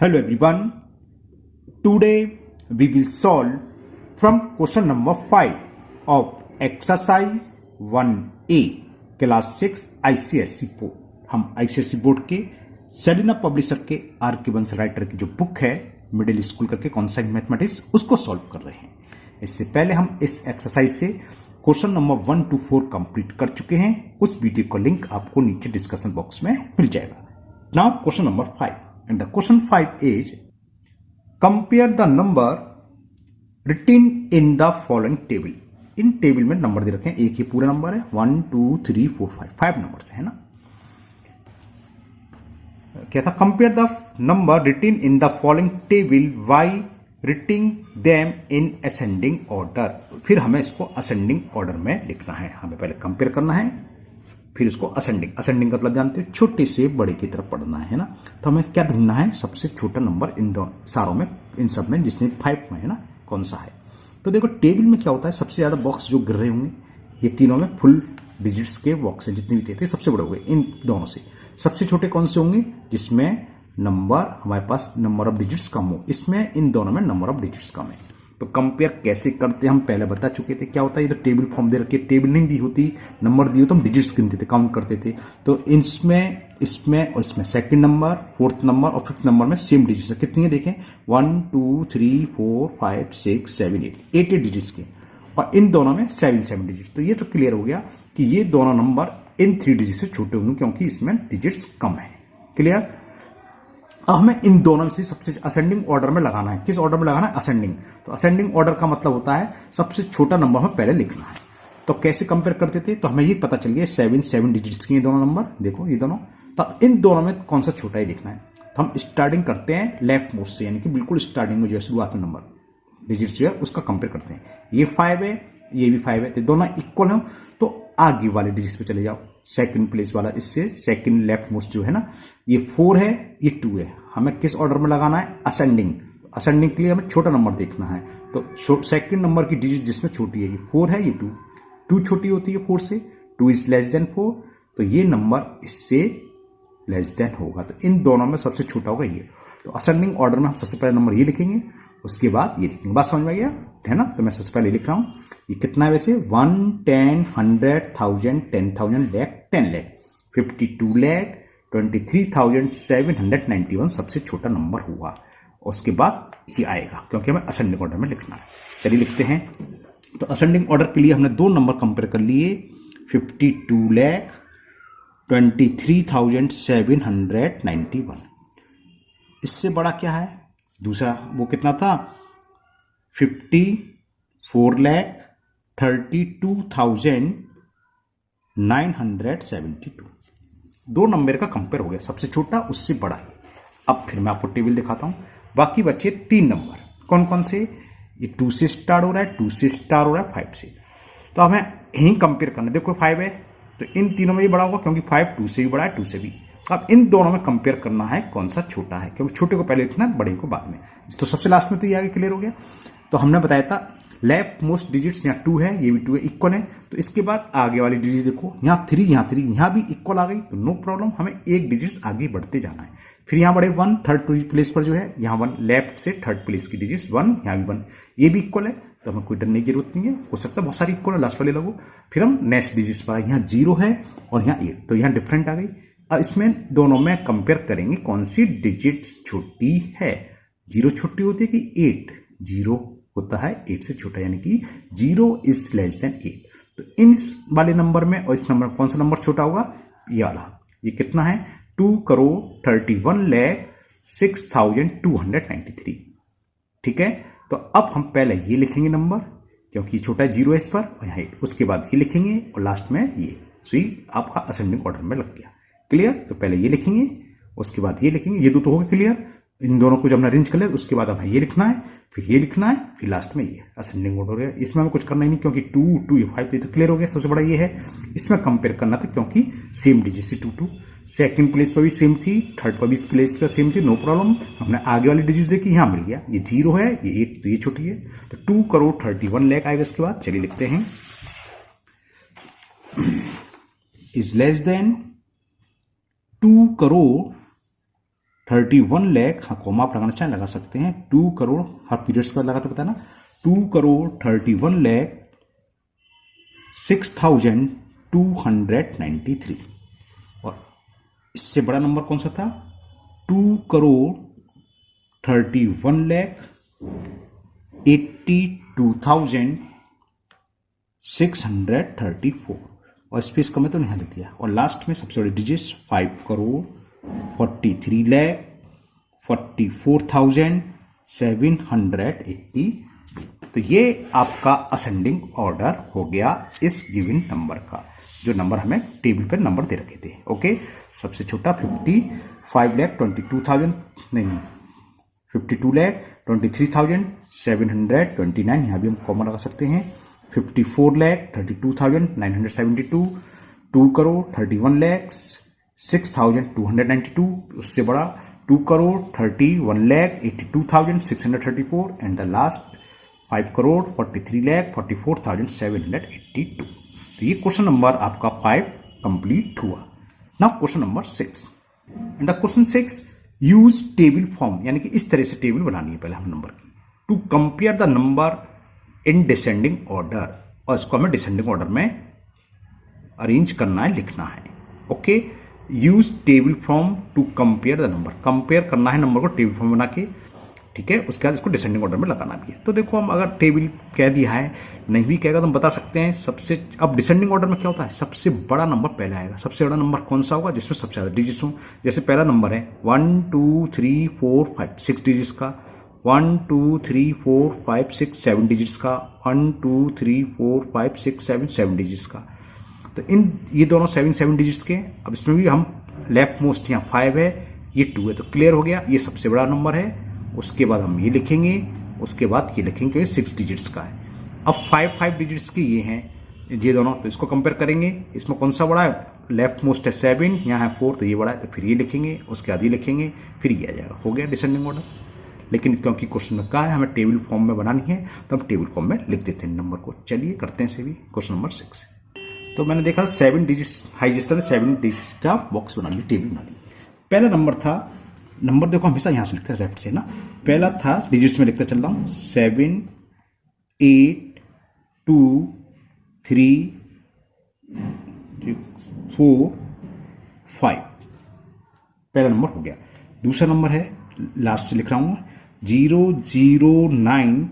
Hello everyone. Today we will solve from question number 5 of exercise 1A class 6 ICSE board. हम ICSE board के Selina publisher के are के Bansal writer की जो book है middle school करके कॉन्सेप्ट मैथमेटिक्स उसको सॉल्व कर रहे हैं। इससे पहले हम इस एक्सरसाइज से क्वेश्चन नंबर 1 to 4 कंप्लीट कर चुके हैं। उस वीडियो का लिंक आपको नीचे डिस्कशन बॉक्स में मिल जाएगा। Now question number 5 and the question 5 is compare the number written in the following table। In table में नंबर दे रखे हैं, एक ही पूरा नंबर है 1 2 3 4 5 नंबर है ना। क्या था? Compare the number written in the following table by writing them in ascending order. फिर हमें इसको असेंडिंग ऑर्डर में लिखना है। हमें पहले कंपेयर करना है, फिर उसको असेंडिंग मतलब जानते हैं छोटे से बड़े की तरफ पढ़ना है ना। तो हमें क्या ढूंढना है? सबसे छोटा नंबर इन दोनों सारों में, इन सब में जिसमें 5 में है ना, कौन सा है। तो देखो टेबल में क्या होता है, सबसे ज्यादा बॉक्स जो गिर रहे होंगे ये तीनों में फुल डिजिट्स के बॉक्स हैं, जितने भी थे सबसे बड़े हो गए इन दोनों से। सबसे छोटे कौन से होंगे? जिसमें नंबर हमारे पास नंबर ऑफ डिजिट्स कम हो। इसमें इन दोनों में नंबर ऑफ डिजिट्स कम है। तो कंपेयर कैसे करते हैं हम पहले बता चुके थे। क्या होता है, ये तो टेबल फॉर्म दे रखी है, टेबल नहीं दी होती, नंबर दी हो तो हम डिजिट्स गिनते थे, काउंट करते थे। तो इसमें और इसमें सेकंड नंबर, फोर्थ नंबर और फिफ्थ नंबर में सेम डिजिट्स है। कितनी है देखें, 1 2 3 4 5 6 7 8 डिजिट्स के, और इन दोनों में 7 डिजिट्स। तो ये तो क्लियर हो गया कि ये दोनों नंबर इन 3 डिजिट से छोटे होंगे क्योंकि इसमें डिजिट्स कम है। क्लियर। अब हमें इन दोनों में से सबसे असेंडिंग ऑर्डर में लगाना है। किस ऑर्डर में लगाना है? असेंडिंग। तो असेंडिंग ऑर्डर का मतलब होता है सबसे छोटा नंबर हमें पहले लिखना है। तो कैसे कंपेयर करते थे? तो हमें ये पता चल गया 7 डिजिट्स के ये दोनों नंबर, देखो ये दोनों। तो इन दोनों में कौन सा छोटा ही देखना है। तो हम स्टार्टिंग करते हैं लेफ्ट मोस्ट से, यानी कि बिल्कुल स्टार्टिंग में जो है शुरुआत में नंबर डिजिट्स जो है उसका कंपेयर करते हैं। ये 5 है, ये भी 5 है, तो दोनों इक्वल हो तो आगे वाले डिजिट्स पे चले जाओ। सेकंड प्लेस वाला, इससे सेकंड लेफ्ट मोस्ट जो है ना, ये 4 है, ये 2 है। हमें किस ऑर्डर में लगाना है? असेंडिंग। असेंडिंग के लिए हमें छोटा नंबर देखना है। तो सेकंड नंबर की डिजिट जिसमें छोटी है, ये 4 है, ये 2 छोटी होती है 4 से, 2 इज लेस देन 4, तो ये नंबर इससे लेस देन होगा। तो इन दोनों में सबसे छोटा होगा ये। तो असेंडिंग ऑर्डर में हम सबसे पहले नंबर ये लिखेंगे, उसके बाद ये लिखेंगे। बात समझ में आ गया है ना। तो मैं सबसे पहले लिख रहा हूं, ये कितना है वैसे, 1 10 100 1000 10,000 लाख 10 लाख 52 लाख 23,791 सबसे छोटा नंबर हुआ। उसके बाद ये आएगा क्योंकि हमें असेंडिंग ऑर्डर में लिखना है। चलिए लिखते हैं। तो असेंडिंग ऑर्डर के लिए हमने दो नंबर कंपेयर कर लिए, 52 लाख 23,791। इससे बड़ा क्या है दूसरा? वो कितना था? 54 लाख 32,972। दो नंबर का कंपेयर हो गया, सबसे छोटा उससे बड़ा है। अब फिर मैं आपको टेबल दिखाता हूं। बाकी बचे 3 नंबर, कौन कौन से? ये 2 से स्टार्ट हो रहा है, 2 से स्टार्ट हो रहा है, 5 से। तो हमें यही कंपेयर करना है। देखो 5 है तो इन तीनों में ये बड़ा होगा क्योंकि 5 2 से भी बड़ा है, 2 से भी। अब इन दोनों में कंपेयर करना है कौन सा छोटा है, क्योंकि छोटे को पहले लिखना है, बड़े को बाद में। तो सबसे लास्ट में तो ये आगे क्लियर हो गया। तो हमने बताया था लेफ्ट मोस्ट डिजिट्स यहाँ 2 है, ये भी 2 है, इक्वल है। तो इसके बाद आगे वाली डिजिट देखो, यहाँ 3, यहाँ 3, यहाँ भी इक्वल आ गई, तो नो प्रॉब्लम। हमें एक डिजिट्स आगे बढ़ते जाना है। फिर यहाँ बढ़े 1 थर्ड प्लेस पर जो है, यहाँ 1 लेफ्ट से थर्ड प्लेस की डिजिट्स 1, यहाँ भी 1, ये भी इक्वल है, तो हमें कोई डरने की जरूरत नहीं है। हो सकता है बहुत सारी इक्वल है, लास्ट वाले लगो। फिर हम नेक्स्ट डिजिट्स पर, यहाँ 0 है और यहाँ 8, तो यहाँ डिफरेंट आ गई। अब इसमें दोनों में कंपेयर करेंगे कौन सी डिजिट छोटी है। 0 छोटी होती है कि 8? 0 होता है 8 से छोटा, यानी कि 0 इज लेस देन 8। तो इन वाले नंबर में और इस नंबर में कौन सा नंबर छोटा होगा? ये वाला। ये कितना है? 2,31,06,293। ठीक है। तो अब हम पहले ये लिखेंगे नंबर, क्योंकि छोटा है 0 है इस पर, और यहाँ 8। उसके बाद ये लिखेंगे और लास्ट में ये। सो ये आपका असेंडिंग ऑर्डर में लग गया। क्लियर। तो पहले ये लिखेंगे, उसके बाद ये लिखेंगे। ये दो तो हो गए क्लियर। इन दोनों को जब हमने अरेंज कर लिया, उसके बाद हमें ये लिखना है, फिर ये लिखना है, फिर लास्ट में ये असेंडिंग ऑर्डर हो गया। इसमें हमें कुछ करना ही नहीं क्योंकि 2 2 5 तो क्लियर हो गया। सबसे बड़ा ये है, इसमें कंपेयर करना था क्योंकि सेम डिजिट से 2 2। सेकंड प्लेस पर भी सेम थी, थर्ड पर भी प्लेस पर सेम थी, नो प्रॉब्लम। हमने आगे वाली डिजिट देखी, यहाँ मिल गया। ये 0 है, ये 8, तो ये छोटी है। तो 2,31 लाख आएगा इसके बाद। चलिए लिखते हैं, इज लेस देन 2,31 31 लाख, हाँ कॉमा आप लगाना चाहें लगा सकते हैं, 2 करोड़, हर पीरियड्स का लगा तो पता ना, 2 करोड़ 31 लाख 6,293। और इससे बड़ा नंबर कौन सा था? 2 करोड़ 31 लाख 82,634। और स्पेस कम है तो नहीं लिख दिया। और लास्ट में सबसे बड़ी डिजिट्स 5 करोड़ 43 लाख 44,780। तो ये आपका असेंडिंग ऑर्डर हो गया इस गिवन नंबर का, जो नंबर हमें टेबल पर नंबर दे रखे थे। ओके, सबसे छोटा 55,22,000 नहीं 52,23,729, यहाँ भी हम कॉमा लगा सकते हैं। 54,32,972, 2 करोड़ 31 लाख 6,292, उससे बड़ा 2 crore 31 lakh 82,634 and the last 5 crore 43 lakh 44,782। तो ये क्वेश्चन नंबर आपका 5 कंप्लीट हुआ। Now question number 6 and the question 6, use table form, यानी कि इस तरह से टेबल बनानी है पहले हम नंबर की, to compare the number in descending order, और इसको हमें डिसेंडिंग ऑर्डर में अरेंज करना है, लिखना है। Okay, use table form to compare the number, compare करना है नंबर को टेबल फॉर्म बना के, ठीक है। उसके बाद इसको डिसेंडिंग ऑर्डर में लगाना भी है। तो देखो हम अगर टेबल कह दिया है, नहीं भी कहेगा तो हम बता सकते हैं सबसे, अब डिसेंडिंग ऑर्डर में क्या होता है, सबसे बड़ा नंबर पहले आएगा। सबसे बड़ा नंबर कौन सा होगा? जिसमें सबसे ज्यादा डिजिट्स हो। जैसे पहला नंबर है 1 2 3 4 5 6 डिजिट्स का, 1 2 3 4 5 6 7 डिजिट्स का, 1 2 3 4 5 6 7 7 डिजिट्स का। तो इन ये दोनों 7 डिजिट्स के, अब इसमें भी हम लेफ्ट मोस्ट यहाँ 5 है, ये 2 है, तो क्लियर हो गया, ये सबसे बड़ा नंबर है। उसके बाद हम ये लिखेंगे, उसके बाद ये लिखेंगे क्योंकि 6 डिजिट्स का है। अब 5 डिजिट्स के ये हैं ये दोनों, तो इसको कंपेयर करेंगे, इसमें कौन सा बड़ा है? लेफ्ट मोस्ट है 7, यहाँ है 4, तो ये बड़ा है, तो फिर ये लिखेंगे, उसके बाद ये लिखेंगे, फिर ये आ जाएगा, हो गया डिसेंडिंग ऑर्डर। लेकिन क्योंकि क्वेश्चन में कहा है हमें टेबल फॉर्म में बनानी है, तो हम टेबल फॉर्म में लिख देते हैं नंबर को। चलिए करते हैं से भी क्वेश्चन नंबर 6। तो मैंने देखा 7 डिजिट्स हाईएस्ट था, 7 डिजिट्स का बॉक्स बना लिया, टेबल बना ली। पहला नंबर था, नंबर देखो हमेशा यहां से लिखते हैं लेफ्ट से ना, पहला था डिजिट्स में लिखता चल रहा हूं 7 8 2 3 4 5, पहला नंबर हो गया। दूसरा नंबर है, लास्ट से लिख रहा हूं 0 0 9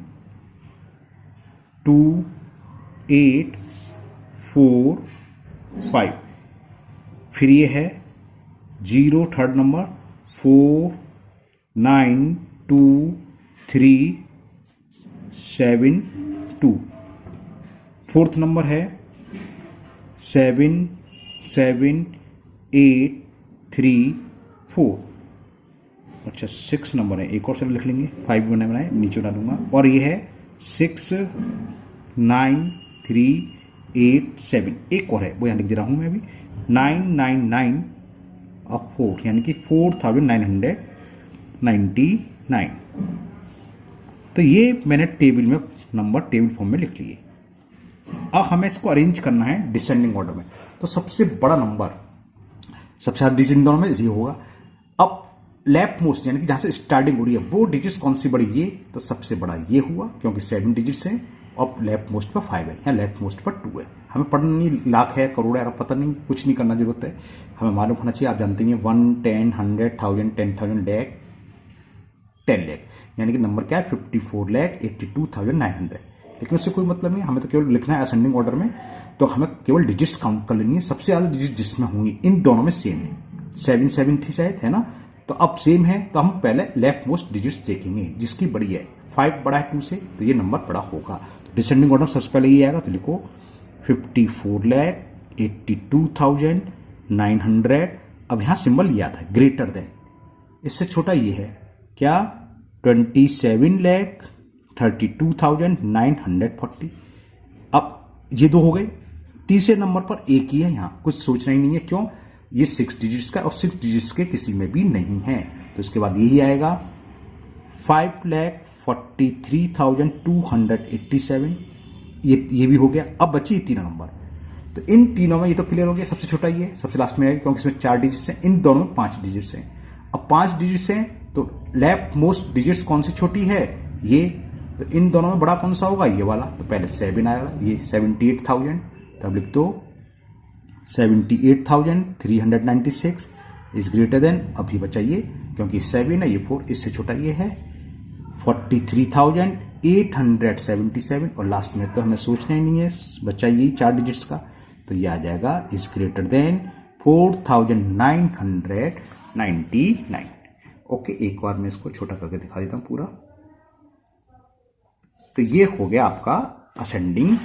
2 8 4 5, फिर ये है 0 थर्ड नंबर 4 9 2 3 7 2, फोर्थ नंबर है 7 7 8 3 4। अच्छा 6 नंबर है, एक और से लिख लेंगे, 5 बनाए नीचे डालूंगा, और ये है 6 9 3 8 7, एक और है वो यहाँ लिख दे रहा हूँ मैं अभी 9 9 9 और 4, यानी कि 4,999। तो ये मैंने टेबल में नंबर टेबल फॉर्म में लिख लिए। अब हमें इसको अरेंज करना है डिसेंडिंग ऑर्डर में। तो सबसे बड़ा नंबर, सबसे ज्यादा डिजिट दोनों में ये होगा। अब लेफ्ट मोस्ट यानी कि जहां से स्टार्टिंग हो रही है वो डिजिट्स कौन सी बड़ी, ये तो सबसे बड़ा ये हुआ क्योंकि 7 डिजिट्स है, और लेफ्ट मोस्ट पर 5 है, यहाँ लेफ्ट मोस्ट पर 2 है। हमें पढ़ना नहीं लाख है करोड़ है पता नहीं, कुछ नहीं करना जरूरत है, हमें मालूम होना चाहिए। आप जानते हैं 1 10 100 1000 10,000 लाख 10 लाख, यानी कि नंबर क्या है 54,82,900। लेकिन उससे कोई मतलब नहीं, हमें तो केवल लिखना है असेंडिंग ऑर्डर में, तो हमें केवल डिजिट्स काउंट कर लेनी है। सबसे ज्यादा डिजिट जिसमें होंगी इन दोनों में सेम है, 7 7 थी शायद, है ना, तो अब सेम है, तो हम पहले लेफ्ट मोस्ट डिजिट्स देखेंगे जिसकी बड़ी है। 5 बड़ा है 2 से, तो ये नंबर बड़ा होगा। तो डिसेंडिंग ऑर्डर सबसे पहले ये आएगा, तो लिखो 54,82,900। अब यहां सिंबल ये आता है ग्रेटर देन, इससे छोटा ये है क्या 27,32,940। अब ये दो हो गए। तीसरे नंबर पर एक ही है, यहां कुछ सोचना ही नहीं है, क्यों, ये 6 डिजिट्स का और 6 डिजिट्स के किसी में भी नहीं है, तो इसके बाद यही आएगा 5,43,287। ये भी हो गया। अब बची 3 नंबर, तो इन तीनों में ये तो क्लियर हो गया, सबसे छोटा ये है, सबसे लास्ट में आएगा क्योंकि इसमें 4 डिजिट्स हैं, इन दोनों में 5 डिजिट्स हैं। अब 5 डिजिट्स हैं तो लेफ्ट मोस्ट डिजिट्स कौन सी छोटी है, ये, तो इन दोनों में बड़ा कौन सा होगा, ये वाला। तो पहले 7 आएगा, ये 78,000, तब लिख दो 78,396 इज ग्रेटर देन, अभी बचाइए क्योंकि 7 है, ये 4, इससे छोटा ये है 43,877, और लास्ट में तो हमें सोचना ही नहीं है, बचाइए 4 डिजिट्स का, तो ये आ जाएगा इज ग्रेटर देन 4,999। ओके, एक बार मैं इसको छोटा करके दिखा देता हूं पूरा। तो ये हो गया आपका असेंडिंग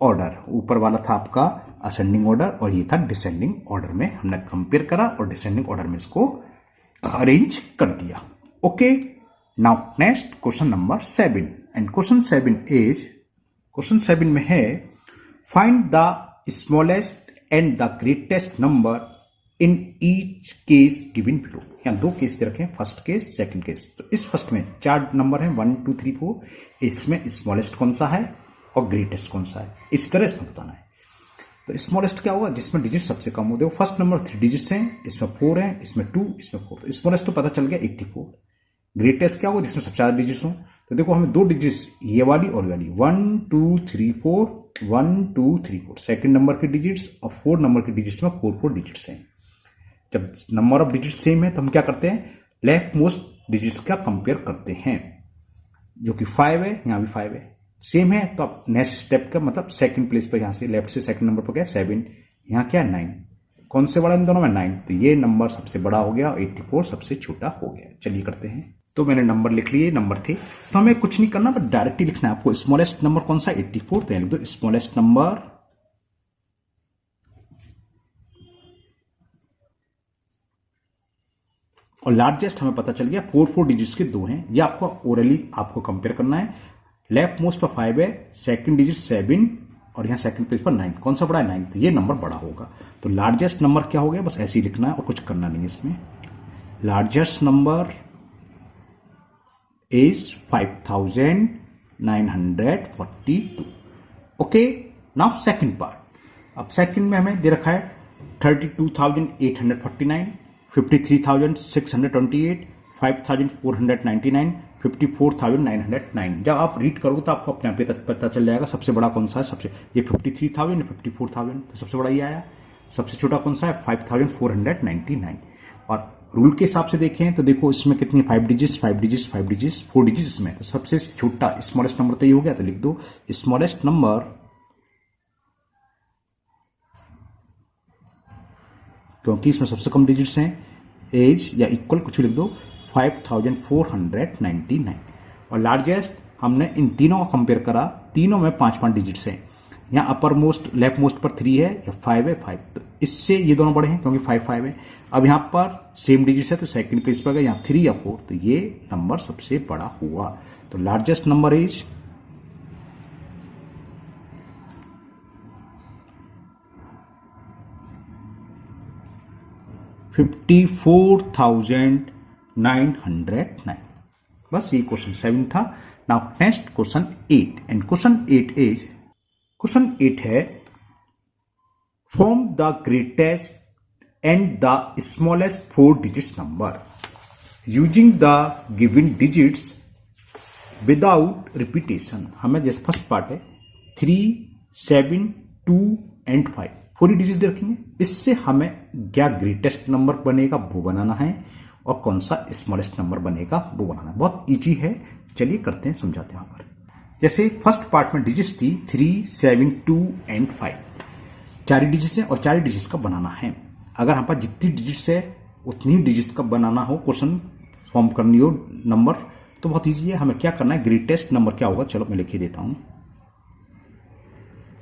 ऑर्डर, ऊपर वाला था आपका असेंडिंग ऑर्डर और ये था डिसेंडिंग ऑर्डर में हमने कंपेयर करा और डिसेंडिंग ऑर्डर में इसको अरेंज कर दिया। Okay, now next question number 7, and question 7 में है find the smallest and the greatest number in each case given below. यहाँ 2 केस दे रखे हैं, फर्स्ट केस सेकंड केस। तो इस फर्स्ट में 4 नंबर हैं 1 2 3 4, इसमें स्मॉलेस्ट कौन सा है और ग्रेटेस्ट कौन सा है, इस तरह इसमें बताना है। तो स्मॉलेस्ट क्या होगा, जिसमें डिजिट सबसे कम हो, देखो फर्स्ट नंबर 3 डिजिट्स हैं, इसमें 4 है, इसमें 2, इसमें 4, तो स्मॉलेस्ट तो पता चल गया 84। ग्रेटेस्ट क्या होगा, जिसमें सबसे ज्यादा डिजिट्स हो, तो देखो हमें 2 डिजिट्स ये वाली और ये वाली 1 2 3 4, 1 2 3 4 सेकंड नंबर के डिजिट्स और 4 नंबर के डिजिट्स में 4 डिजिट्स हैं। जब नंबर ऑफ डिजिट्स सेम है तो हम क्या करते हैं, लेफ्ट मोस्ट डिजिट्स का कंपेयर करते हैं, जो कि 5 है, यहाँ भी 5 है, सेम है, तो आप नेक्स्ट स्टेप का मतलब सेकंड प्लेस पर, यहाँ से लेफ्ट से सेकंड नंबर पर क्या 7, यहाँ क्या 9, कौन से बड़ा इन दोनों में 9, तो ये नंबर सबसे बड़ा हो गया और 84 सबसे छोटा हो गया। चलिए करते हैं, तो मैंने नंबर लिख लिए, नंबर थे, तो हमें कुछ नहीं करना, बस डायरेक्टली लिखना है आपको। स्मॉलेस्ट नंबर कौन सा 84, तो लिख दो स्मॉलेस्ट नंबर और लार्जेस्ट हमें पता चल गया 4 डिजिट्स के 2 हैं, ये आपको ओरली आपको कंपेयर करना है। लेफ्ट मोस्ट पर 5 है, सेकंड डिजिट 7 और यहाँ सेकंड पेज पर 9, कौन सा बड़ा है 9, तो ये नंबर बड़ा होगा। तो लार्जेस्ट नंबर क्या हो गया, बस ऐसे ही लिखना है और कुछ करना नहीं इसमें। Largest number is 5,942। Okay, now second part. अब सेकंड में हमें दे रखा है 32,849, 53,628, 5,499, 54,909। जब आप रीड करोगे तो आपको अपने आप पता चल जाएगा सबसे बड़ा कौन सा है, सबसे ये 53,000 54,000, तो सबसे बड़ा ये आया। सबसे छोटा कौन सा है 5,499। और रूल के हिसाब से देखें तो देखो इसमें कितनी 5 डिजिट्स 4 डिजिट्स में, तो सबसे छोटा स्मॉलेस्ट नंबर तो ये हो गया, तो लिख दो स्मॉलेस्ट नंबर क्योंकि इसमें सबसे कम डिजिट्स हैं, एज या इक्वल कुछ लिख दो 5,499। और लार्जेस्ट हमने इन तीनों का कंपेयर करा, तीनों में 5 डिजिट्स हैं। यहाँ अपर मोस्ट लेफ्ट मोस्ट पर 3 है या 5 है 5, तो इससे ये दोनों बड़े हैं क्योंकि 5 है। अब यहाँ पर सेम डिजिट्स है तो सेकंड प्लेस पर गए, यहाँ 3 या 4, तो ये नंबर सबसे बड़ा हुआ। तो लार्जेस्ट नंबर इज 54,909। बस ये क्वेश्चन 7 था। Now next question 8, and question 8 है form the greatest and the smallest 4 digits number using the given digits without repetition. हमें जैसे फर्स्ट पार्ट है 3, 7, 2 एंड 5, 4 डिजिट्स दे रखेंगे। इससे हमें क्या ग्रेटेस्ट नंबर बनेगा वो बनाना है और कौन सा स्मॉलेस्ट नंबर बनेगा वो बनाना है। बहुत इजी है, चलिए करते हैं, समझाते हैं। यहाँ पर जैसे फर्स्ट पार्ट में डिजिट्स थी 3, 7, 2 एंड 5, 4 डिजिट्स हैं और 4 डिजिट्स का बनाना है। अगर हमारे पास जितनी डिजिट्स है उतनी डिजिट्स का बनाना हो, क्वेश्चन फॉर्म करनी हो नंबर, तो बहुत इजी है। हमें क्या करना है, ग्रेटेस्ट नंबर क्या होगा, चलो मैं लिख ही देता हूं।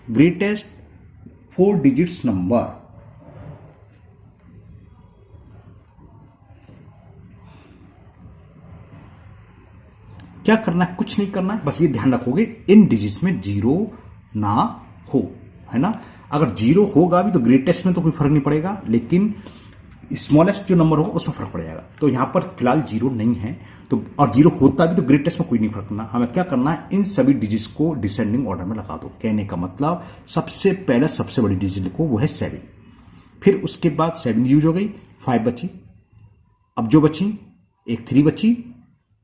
ग्रेटेस्ट 4 डिजिट्स नंबर क्या करना है, कुछ नहीं करना है, बस ये ध्यान रखोगे इन डिजिट्स में 0 ना हो, है ना। अगर 0 होगा भी तो ग्रेटेस्ट में तो कोई फर्क नहीं पड़ेगा, लेकिन स्मॉलेस्ट जो नंबर होगा उसमें फर्क पड़ जाएगा। तो यहां पर फिलहाल 0 नहीं है, तो और 0 होता भी तो ग्रेटेस्ट में कोई नहीं फर्क करना। हमें क्या करना है, इन सभी डिजिट्स को डिसेंडिंग ऑर्डर में लगा दो। कहने का मतलब सबसे पहले सबसे बड़ी डिजिट लिखो, वो है 7, फिर उसके बाद 7 यूज हो गई, 5 बची, अब जो बची, एक 3 बची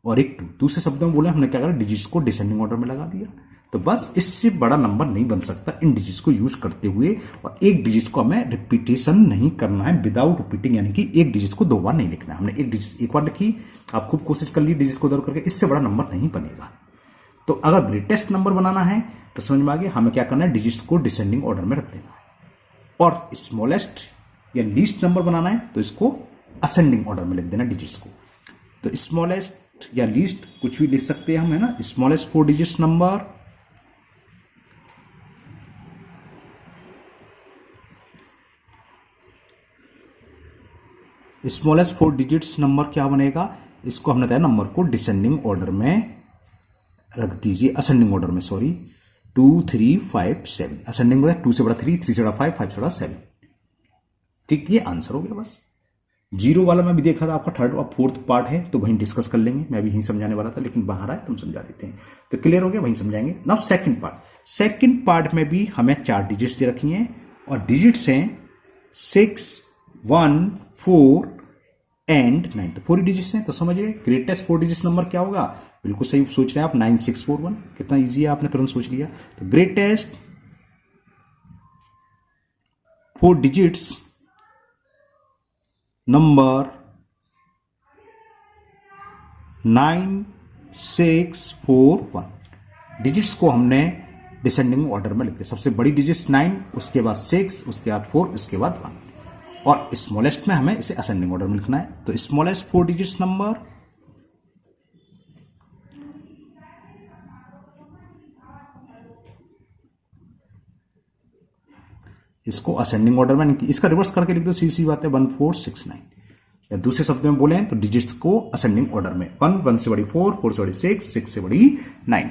और एक 2। दूसरे शब्दों में बोले हमने क्या करा, डिजिट्स को डिसेंडिंग ऑर्डर में लगा दिया। तो बस इससे बड़ा नंबर नहीं बन सकता इन डिजिट्स को यूज करते हुए, और एक डिजिट को हमें रिपीटेशन नहीं करना है विदाउट रिपीटिंग, यानी कि एक डिजिट को 2 बार नहीं लिखना है। हमने एक डिजिट एक बार लिखी, आप खूब कोशिश कर ली डिजिट को दौड़ करके, इससे बड़ा नंबर नहीं बनेगा। तो अगर ग्रेटेस्ट नंबर बनाना है तो समझ में आ गया, हमें क्या करना है, डिजिट्स को डिसेंडिंग ऑर्डर में रख देना है। और स्मॉलेस्ट या लीस्ट नंबर बनाना है तो इसको असेंडिंग ऑर्डर में लिख देना डिजिट्स को। तो स्मॉलेस्ट या लीस्ट कुछ भी लिख सकते हैं हम, है ना। Smallest 4 digits number, smallest 4 digits number क्या बनेगा, इसको हमने बताया नंबर को डिसेंडिंग ऑर्डर में रख दीजिए, असेंडिंग ऑर्डर में, सॉरी, 2 3 5 7। असेंडिंग में 2 से बड़ा 3, 3 से बड़ा 5, 5 से बड़ा 7। ठीक, ये आंसर हो गया बस। जीरो वाला मैं भी देख रहा था, आपका थर्ड और फोर्थ पार्ट है तो वहीं डिस्कस कर लेंगे, मैं भी यहीं समझाने वाला था लेकिन बाहर आए तुम समझा देते हैं। तो क्लियर हो गया, वहीं समझाएंगे। Now second part. Second part में भी हमें 4 डिजिट्स दे रखी हैं और डिजिट्स हैं 6 1 4 एंड 9। तो 4 डिजिट्स हैं, तो समझिए ग्रेटेस्ट 4 डिजिट्स नंबर क्या होगा। बिल्कुल सही सोच रहे हैं आप, 9641। कितना इजी है, आपने तुरंत सोच लिया। तो ग्रेटेस्ट 4 डिजिट्स नंबर 9641। डिजिट्स को हमने डिसेंडिंग ऑर्डर में लिखे, सबसे बड़ी डिजिट्स 9, उसके बाद 6, उसके बाद 4, उसके बाद 1, और स्मॉलेस्ट में हमें इसे असेंडिंग ऑर्डर में लिखना है। तो स्मॉलेस्ट 4 डिजिट्स नंबर इसको असेंडिंग ऑर्डर में, इसका रिवर्स करके लिख दो, सीधी बात है, 1469। या दूसरे शब्द में बोले तो डिजिट्स को असेंडिंग ऑर्डर में, 1 से बड़ी 4, 4 से बड़ी 6 से बड़ी 9।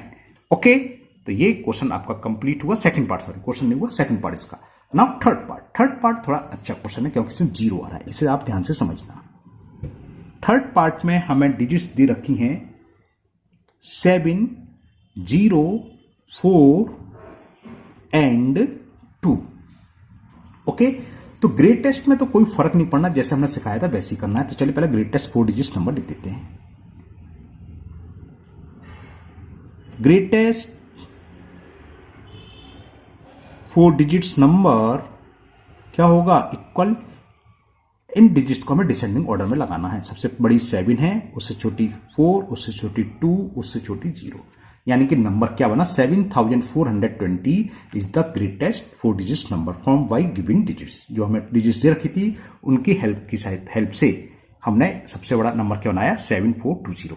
ओके, तो ये क्वेश्चन आपका कंप्लीट हुआ। सेकंड पार्ट, सॉरी क्वेश्चन नहीं हुआ, सेकंड पार्ट इसका। Now third part. Third part थोड़ा अच्छा क्वेश्चन है क्योंकि इसमें 0 आ रहा है, इसे आप ध्यान से समझना। थर्ड पार्ट में हमें डिजिट्स दे रखी हैं 7 0 4 एंड 2। ओके, तो ग्रेटेस्ट में तो कोई फर्क नहीं पड़ना, जैसे हमने सिखाया था वैसे ही करना है। तो चलिए पहले ग्रेटेस्ट 4 डिजिट्स नंबर लिख देते हैं। ग्रेटेस्ट 4 डिजिट्स नंबर क्या होगा, इक्वल, इन डिजिट्स को हमें डिसेंडिंग ऑर्डर में लगाना है। सबसे बड़ी 7 है, उससे छोटी 4, उससे छोटी 2, उससे छोटी 0, यानी कि नंबर क्या बना, 7420 is the greatest 4 digits number from by given digits. जो हमें डिजिट्स दे रखी थी उनकी हेल्प से हमने सबसे बड़ा नंबर क्या बनाया, 7420।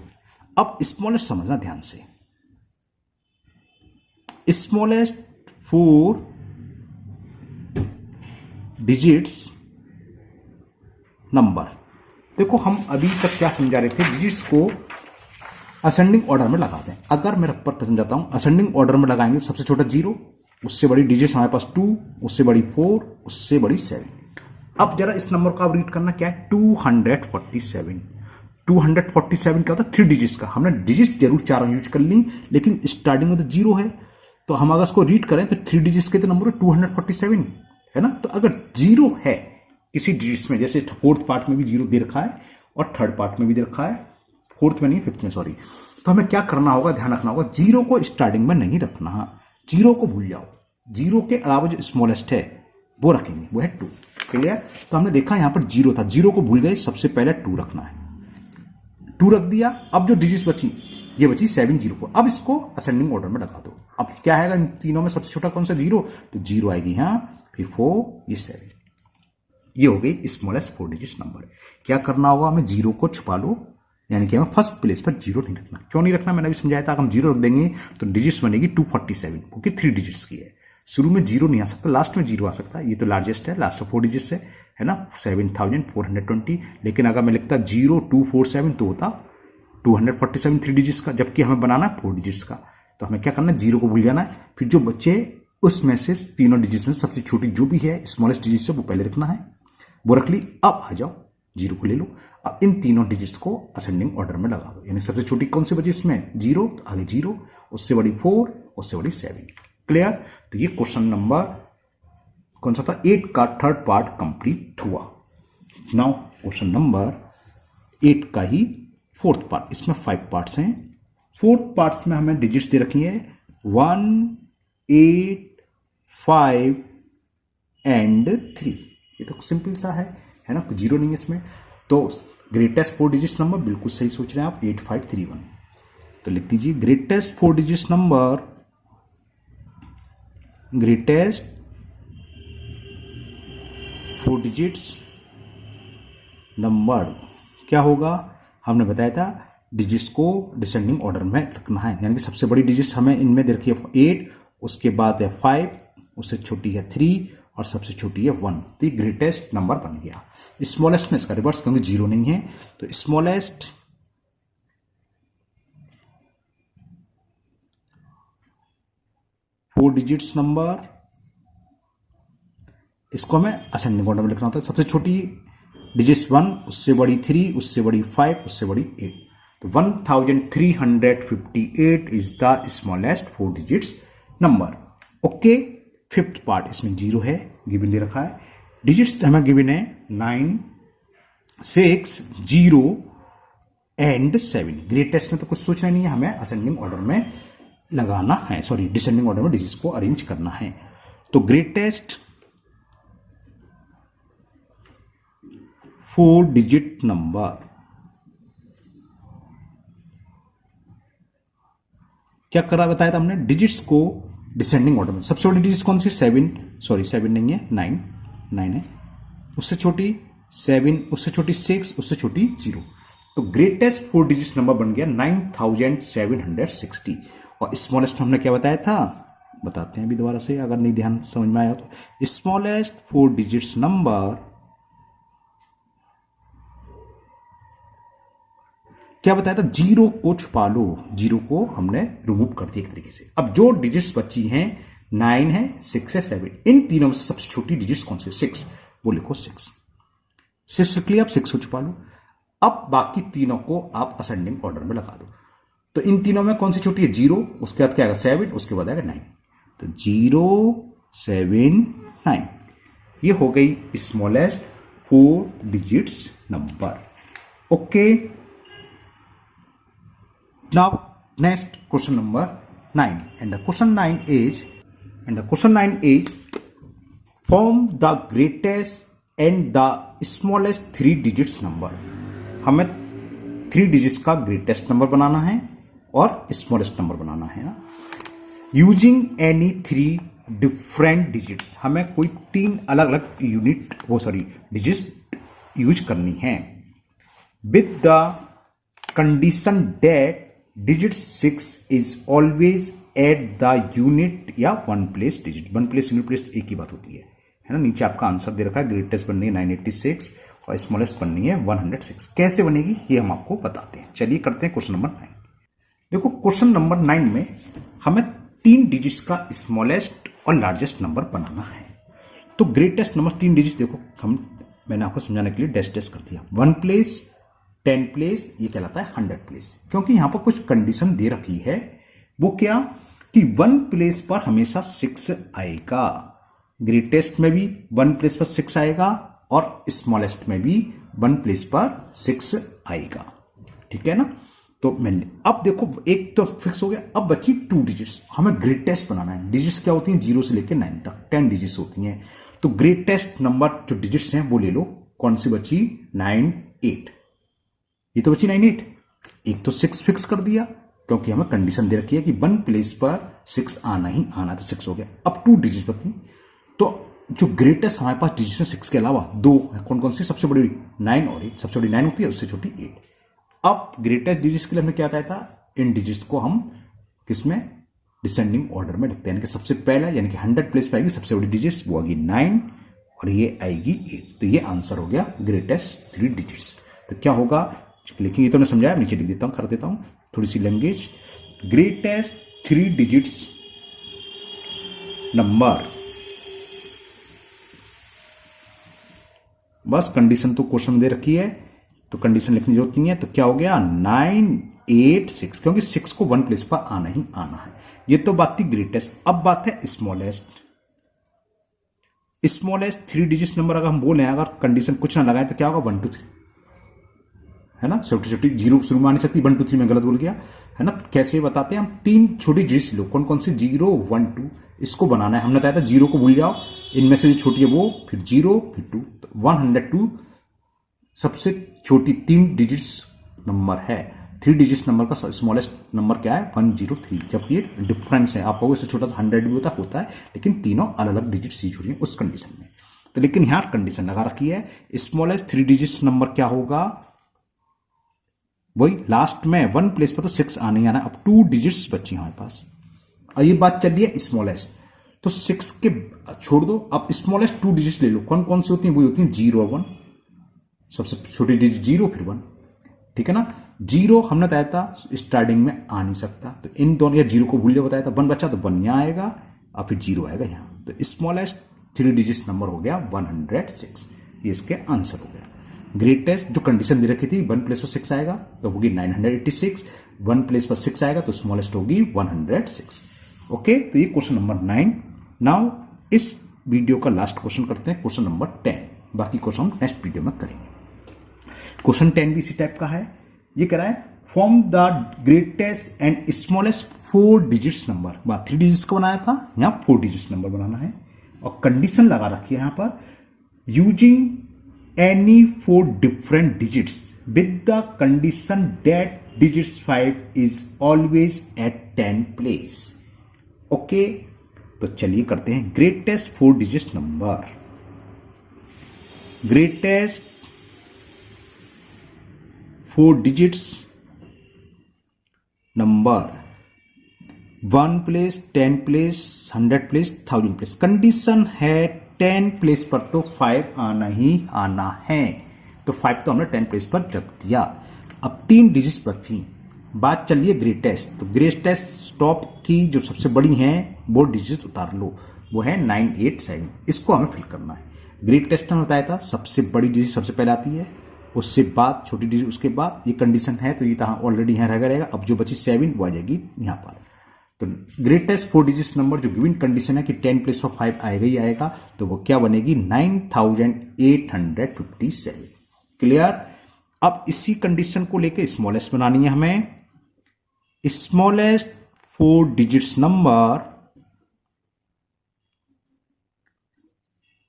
अब स्मॉलेस्ट समझना ध्यान से। स्मॉलेस्ट 4 डिजिट्स नंबर, देखो हम अभी तक क्या समझा रहे थे, डिजिट्स को असेंडिंग ऑर्डर में लगा दें। अगर मैं रफ पर समझाता हूं, असेंडिंग ऑर्डर में लगाएंगे, सबसे छोटा 0, उससे बड़ी डिजिट्स हमारे पास 2, उससे बड़ी 4, उससे बड़ी 7। अब जरा इस नंबर को आप रीड करना, क्या है, 247। 247 क्या होता है, 3 डिजिट्स का। हमने डिजिट्स जरूर 4 यूज कर ली, लेकिन स्टार्टिंग में तो 0 है, तो हम अगर इसको रीड करें तो 3 डिजिट्स के तो नंबर 247 है ना। तो अगर 0 है किसी डिजिट्स में, जैसे फोर्थ पार्ट में भी 0 दे रखा है और थर्ड पार्ट में भी दे रखा है, फोर्थ में नहीं, फिफ्थ में, सॉरी, तो हमें क्या करना होगा, ध्यान रखना होगा, 0 को स्टार्टिंग में नहीं रखना। 0 को भूल जाओ, 0 के अलावा जो स्मॉलेस्ट है वो रखेंगे, वो है 2। क्लियर। तो हमने देखा यहां पर 0 था, 0 को भूल गए, सबसे पहले 2 रखना है, 2 रख दिया। अब जो डिजिट्स बची, ये बची 704। अब इसको असेंडिंग ऑर्डर में लगा दो। अब क्या आएगा इन तीनों में, सबसे छोटा कौन सा, 0, तो 0 आएगी यहां, फिर 4, ये 7। ये हो गई स्मॉलेस्ट 4 डिजिट्स नंबर। क्या करना होगा, हमें 0 को छुपा लो, यानी कि हमें फर्स्ट प्लेस पर 0 नहीं रखना। क्यों नहीं रखना, मैंने अभी समझाया था, अगर हम 0 रख देंगे तो डिजिट्स बनेगी 247, क्योंकि 3 डिजिट्स की है। शुरू में 0 नहीं आ सकता, लास्ट में 0 आ सकता है। ये तो लार्जेस्ट है, लास्ट में 4 डिजिट्स है ना, 7420। लेकिन अगर मैं लिखता 0247 तो होता 247 3 डिजिट्स का, जबकि हमें बनाना है 4 डिजिट्स का। तो हमें क्या करना है, 0 को भूल जाना है, फिर जो बच्चे उसमें से तीनों डिजिट्स में सबसे छोटी जो भी है स्मॉलेस्ट डिजिट्स है वो पहले रखना है, वो रख ली। अब आ जाओ 0 को ले लो। अब इन तीनों डिजिट्स को असेंडिंग ऑर्डर में लगा दो, यानी सबसे छोटी कौन सी बची इसमें, 0, तो आगे 0, उससे बड़ी 4, उससे बड़ी 7। क्लियर। तो ये क्वेश्चन नंबर कौन सा था, 8 का थर्ड पार्ट कंप्लीट हुआ। नाउ क्वेश्चन नंबर 8 का ही फोर्थ पार्ट, इसमें 5 पार्ट्स हैं। फोर्थ पार्ट्स में हमें डिजिट्स दे रखी है 1, 8, 5 एंड 3। ये तो सिंपल सा है ना, जीरो नहीं है इसमें। तो ग्रेटेस्ट 4 डिजिट्स नंबर, बिल्कुल सही सोच रहे हैं आप, 8531। तो लिख दीजिए greatest 4 digits number, greatest 4 digits number क्या होगा, हमने बताया था डिजिट्स को डिसेंडिंग ऑर्डर में रखना है, यानी कि सबसे बड़ी डिजिट्स हमें इनमें दे रखी है 8, उसके बाद है 5, उससे छोटी है 3 और सबसे छोटी है 1। तो ये ग्रेटेस्ट नंबर बन गया। स्मॉलेस्ट में इसका रिवर्स, क्योंकि जीरो नहीं है, तो स्मॉलेस्ट 4 डिजिट्स नंबर, इसको हमें असेंडिंग ऑर्डर में लिखना होता है। सबसे छोटी डिजिट्स 1, उससे बड़ी 3, उससे बड़ी 5, उससे बड़ी 8। तो 1358 is the smallest 4 digits number. Okay, fifth part इसमें जीरो है, गिवन दे रखा है। डिजिट्स हमें गिवन है 9, 6, 0 एंड 7। ग्रेटेस्ट में तो कुछ सोचना नहीं है, हमें असेंडिंग ऑर्डर में लगाना है, सॉरी डिसेंडिंग ऑर्डर में डिजिट्स को अरेंज करना है। तो ग्रेटेस्ट 4 डिजिट नंबर क्या करा बताया था हमने, डिजिट्स को डिसेंडिंग ऑर्डर में। सबसे बड़ी डिजिट कौन सी, 7, सॉरी 7 नहीं है, 9 है, उससे छोटी 7, उससे छोटी 6, उससे छोटी 0। तो ग्रेटेस्ट 4 डिजिट नंबर बन गया 9760। और स्मॉलेस्ट हमने क्या बताया था, बताते हैं अभी दोबारा से, अगर नहीं ध्यान समझ में आया तो। स्मॉलेस्ट 4 डिजिट्स नंबर क्या बताया था, 0 को छुपा लो, 0 को हमने रिमूव कर दिया एक तरीके से। अब जो डिजिट्स बची हैं 9 है, 6 है, 7, इन तीनों में से सबसे छोटी डिजिट्स कौन सी, 6, वो लिखो 6 रख लिया, आप 6 को छुपा लो। अब बाकी तीनों को आप असेंडिंग ऑर्डर में लगा दो। तो इन तीनों में कौन सी छोटी है, 0, उसके बाद क्या आएगा 7, उसके बाद आएगा 9। तो 0, 7, 9, ये हो गई smallest 4 digits number. Okay, now next question number 9, and the question 9 is form the greatest and the smallest 3 digits number। हमें 3 डिजिट्स का ग्रेटेस्ट नंबर बनाना है और स्मॉलेस्ट नंबर बनाना है ना, यूजिंग एनी 3 डिफरेंट डिजिट्स। हमें कोई 3 अलग अलग डिजिट्स यूज करनी है, with the condition date digit 6 is always at the unit या 1 place digit. 1 place unit place एक ही बात होती है ना। नीचे आपका आंसर दे रखा है, ग्रेटेस्ट बननी है 986 और स्मॉलेस्ट बननी है 106। कैसे बनेगी ये हम आपको बताते हैं। चलिए करते हैं क्वेश्चन नंबर 9। देखो क्वेश्चन नंबर 9 में हमें 3 डिजिट्स का स्मॉलेस्ट और लार्जेस्ट नंबर बनाना है। तो ग्रेटेस्ट नंबर 3 डिजिट देखो, मैंने आपको समझाने के लिए डैश डैश कर दिया। 1 प्लेस, 10 प्लेस, ये कहलाता है 100 प्लेस, क्योंकि यहां पर कुछ कंडीशन दे रखी है। वो क्या कि 1 प्लेस पर हमेशा 6 आएगा, ग्रेटेस्ट में भी 1 प्लेस पर 6 आएगा और स्मॉलेस्ट में भी 1 प्लेस पर 6 आएगा, ठीक है ना। तो मैंने अब देखो एक तो फिक्स हो गया, अब बची 2 डिजिट्स। हमें ग्रेटेस्ट बनाना है। डिजिट्स क्या होती हैं, 0 से लेकर 9 तक 10 डिजिट्स होती हैं। तो ग्रेटेस्ट नंबर जो डिजिट्स हैं वो ले लो। कौन सी बची, 9, 8, ये तो बची 9, 8। एक तो 6 फिक्स कर दिया, क्योंकि हमें कंडीशन दे रखी है कि 1 प्लेस पर 6 आना ही आना, तो 6 हो गया। अब 2 डिजिट बची, तो जो ग्रेटेस्ट हमारे पास डिजिट है 6 के अलावा 2 है। कौन कौन सी, सबसे बड़ी 9 और 8। सबसे बड़ी 9 होती है, उससे छोटी 8। अब ग्रेटेस्ट डिजिट्स के लिए हमने क्या बताया था, इन डिजिट्स को हम किसमें, डिसेंडिंग ऑर्डर में लिखते हैं। यानी कि सबसे पहला, यानी कि 100 प्लेस पे आएगी सबसे बड़ी डिजिट्स, वो आएगी 9 और ये आएगी 8। तो ये आंसर हो गया ग्रेटेस्ट 3 डिजिट्स। तो क्या होगा लिखेंगे, तो मैं समझाया, नीचे लिख देता हूं, कर देता हूं थोड़ी सी लैंग्वेज। ग्रेटेस्ट 3 डिजिट्स नंबर, बस कंडीशन तो क्वेश्चन में दे रखी है, तो कंडीशन लिखने की जरूरत नहीं है। तो क्या हो गया, 9, 8, 6, क्योंकि 6 को 1 प्लेस पर आना ही आना है। ये तो बात थी ग्रेटेस्ट। अब बात है स्मॉलेस्ट। स्मॉलेस्ट 3 डिजिट नंबर अगर हम बोले, अगर कंडीशन कुछ ना लगाए तो क्या होगा, 1, 2, 3, है ना, छोटी छोटी जीरो शुरू में आनी सकती, 1 2 3 में गलत बोल गया, है ना। कैसे बताते हैं हम, 3 छोटी डिजिट्स लो, कौन कौन सी, 0 1 2, इसको बनाना है। हमने बताया था 0 को भूल जाओ, इनमें से जो छोटी है वो, फिर 0 फिर 2, 102 सबसे छोटी 3 डिजिट्स नंबर है। 3 डिजिट्स नंबर का स्मॉलेस्ट नंबर क्या है, 103, जबकि ये डिफरेंस है। आप कहोगे इससे छोटा तो 100 भी होता है, लेकिन तीनों अलग अलग डिजिट्स यूज हो रही है उस कंडीशन में। तो लेकिन यहां कंडीशन लगा रखी है, स्मॉलेस्ट 3 डिजिट्स नंबर क्या होगा, वही लास्ट में 1 प्लेस पर तो 6 आने ही आना। अब 2 डिजिट्स बची हमारे पास, और ये बात चल रही है स्मॉलेस्ट, तो 6 के छोड़ दो, अब स्मॉलेस्ट 2 डिजिट्स ले लो। कौन कौन सी होती हैं, वही होती हैं 0 और 1, सबसे छोटी डिजिट 0 फिर 1, ठीक है ना। 0 हमने बताया था स्टार्टिंग में आ नहीं सकता, तो इन दोनों, या 0 को भूल जाओ बताया था, 1 बचा तो 1 यहां आएगा और फिर 0 आएगा यहां, तो स्मॉलेस्ट 3 डिजिट्स नंबर हो गया 106, ये इसके आंसर हो गया। ग्रेटेस्ट जो कंडीशन दे रखी थी, 1 प्लेस पर 6 आएगा तो होगी 986, 1 प्लेस पर 6 आएगा तो स्मॉलेस्ट होगी 106। ओके, तो ये क्वेश्चन नंबर 9। नाउ इस वीडियो का लास्ट क्वेश्चन करते हैं, क्वेश्चन नंबर 10। बाकी क्वेश्चन हम नेक्स्ट वीडियो में करेंगे। क्वेश्चन 10 भी इसी टाइप का है। ये कह रहा है, form the greatest and smallest 4 digits number. 3 digits का बनाया था, यहां 4 डिजिट्स नंबर बनाना है, और कंडीशन लगा रखी है यहां पर, using any 4 different digits with the condition that digits 5 is always at 10 place. Okay, तो चलिए करते हैं greatest 4 digits number. Greatest 4 digits number 1 place, 10 place, 100 place, 1000 place. Condition है 10 प्लेस पर तो 5 आना ही आना है, तो 5 तो हमने 10 प्लेस पर रख दिया। अब 3 डिजिट्स बची, बात चलिए ग्रेटेस्ट, तो ग्रेटेस्ट टॉप की जो सबसे बड़ी है वो डिजिट उतार लो, वो है 987, इसको हमें फिल करना है। ग्रेटेस्ट ने बताया था सबसे बड़ी डिजिट सबसे पहले आती है, उससे बाद छोटी डिजिट, उसके बाद ये कंडीशन है, तो ये ऑलरेडी यहां रहेगा। अब जो बची 7 वो आ जाएगी यहां पर। तो ग्रेटेस्ट 4 डिजिट्स नंबर जो गिवन कंडीशन है कि 10 प्लेस पर 5 आएगा ही आएगा, तो वो क्या बनेगी, 9857। क्लियर। अब इसी कंडीशन को लेके स्मॉलेस्ट बनानी है हमें। स्मॉलेस्ट 4 डिजिट्स नंबर,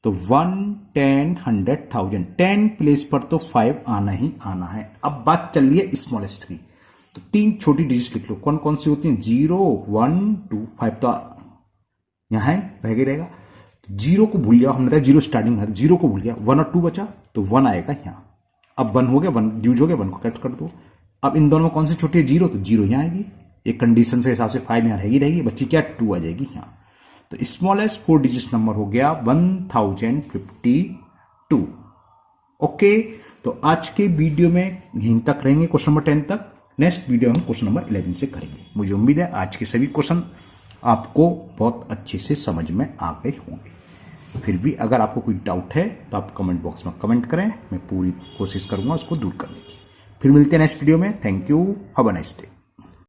तो 1 10 100 1000, 10 प्लेस पर तो 5 आना ही आना है। अब बात चल रही है स्मॉलेस्ट की, तो 3 छोटी डिजिट्स लिख लो, कौन कौन सी होती हैं, 0 1 2 5, तो यहां रहेगा। 0 को भूल जाओ, हमने बताया 0 स्टार्टिंग में, 0 को भूल गया, 1 और 2 बचा तो 1 आएगा यहां। अब 1 हो गया, 1 यूज हो गया, 1 को कट कर दो। अब इन दोनों में कौन सी छोटी है, 0, तो 0 यहां आएगी। एक कंडीशन से हिसाब से 5 यहां रहेगी, बच्ची क्या 2 आ जाएगी यहां। तो स्मॉलेस्ट 4 डिजिट्स नंबर हो गया 1052। ओके, तो आज के वीडियो में यहीं तक रहेंगे, क्वेश्चन नंबर 10 तक। नेक्स्ट वीडियो हम क्वेश्चन नंबर 11 से करेंगे। मुझे उम्मीद है आज के सभी क्वेश्चन आपको बहुत अच्छे से समझ में आ गए होंगे। फिर भी अगर आपको कोई डाउट है तो आप कमेंट बॉक्स में कमेंट करें, मैं पूरी कोशिश करूंगा उसको दूर करने की। फिर मिलते हैं नेक्स्ट वीडियो में। Thank you, have a nice day.